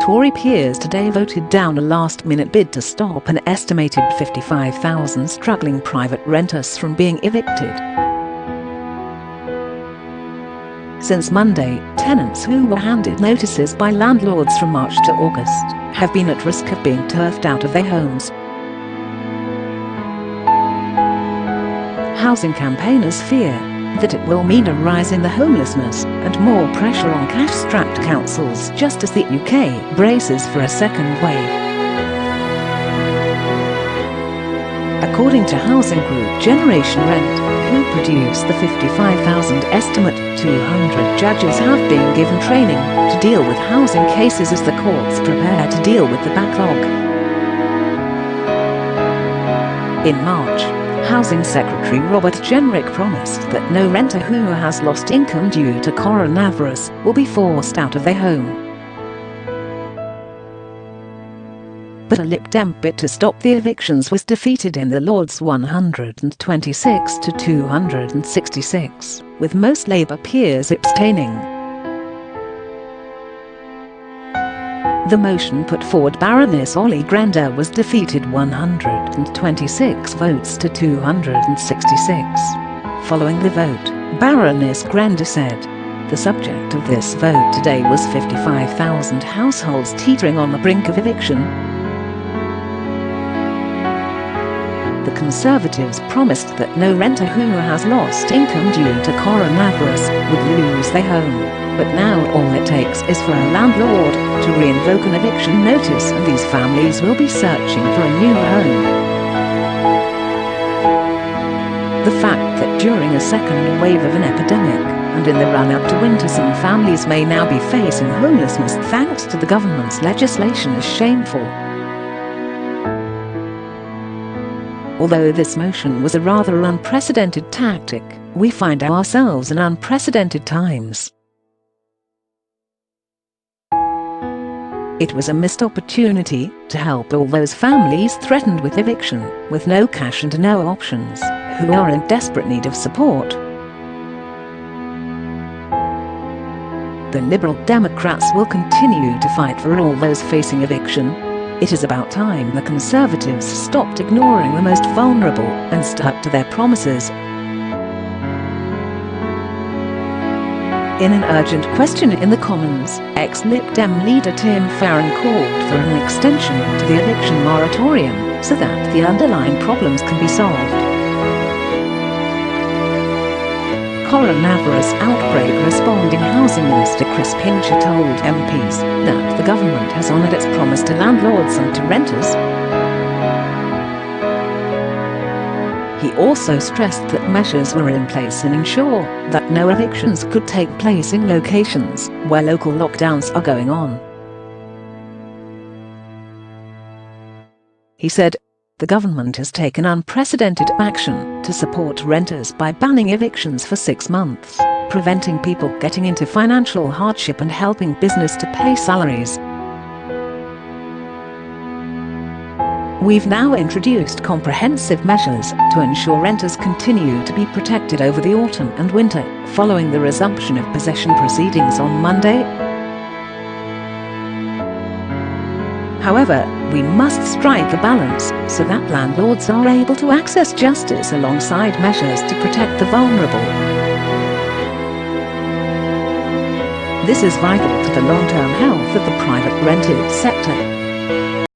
Tory peers today voted down a last-minute bid to stop an estimated 55,000 struggling private renters from being evicted. Since Monday, tenants who were handed notices by landlords from March to August have been at risk of being turfed out of their homes. Housing campaigners fear that it will mean a rise in the homelessness and more pressure on cash-strapped councils just as the UK braces for a second wave. According to housing group Generation Rent, who produced the 55,000 estimate, 200 judges have been given training to deal with housing cases as the courts prepare to deal with the backlog. In March, Housing Secretary Robert Jenrick promised that no renter who has lost income due to coronavirus will be forced out of their home. But a Lib Dem bid to stop the evictions was defeated in the Lords 126 to 266, with most Labour peers abstaining. The motion put forward Baroness Olly Grender was defeated 126 votes to 266. Following the vote, Baroness Grender said, "The subject of this vote today was 55,000 households teetering on the brink of eviction." The Conservatives promised that no renter who has lost income due to coronavirus would lose their home, but now all it takes is for a landlord to reinvoke an eviction notice and these families will be searching for a new home. The fact that during a second wave of an epidemic and in the run-up to winter some families may now be facing homelessness thanks to the government's legislation is shameful. Although this motion was a rather unprecedented tactic, we find ourselves in unprecedented times. It was a missed opportunity to help all those families threatened with eviction, with no cash and no options, who are in desperate need of support. The Liberal Democrats will continue to fight for all those facing eviction. It is about time the Conservatives stopped ignoring the most vulnerable and stuck to their promises. In an urgent question in the Commons, ex-Lib Dem leader Tim Farron called for an extension to the eviction moratorium so that the underlying problems can be solved. Coronavirus outbreak responding Housing Minister Chris Pincher told MPs that the government has honoured its promise to landlords and to renters. He also stressed that measures were in place to ensure that no evictions could take place in locations where local lockdowns are going on. He said, "The government has taken unprecedented action to support renters by banning evictions for 6 months, preventing people getting into financial hardship and helping business to pay salaries. We've now introduced comprehensive measures to ensure renters continue to be protected over the autumn and winter, following the resumption of possession proceedings on Monday. However, we must strike a balance so that landlords are able to access justice alongside measures to protect the vulnerable. This is vital to the long-term health of the private rented sector."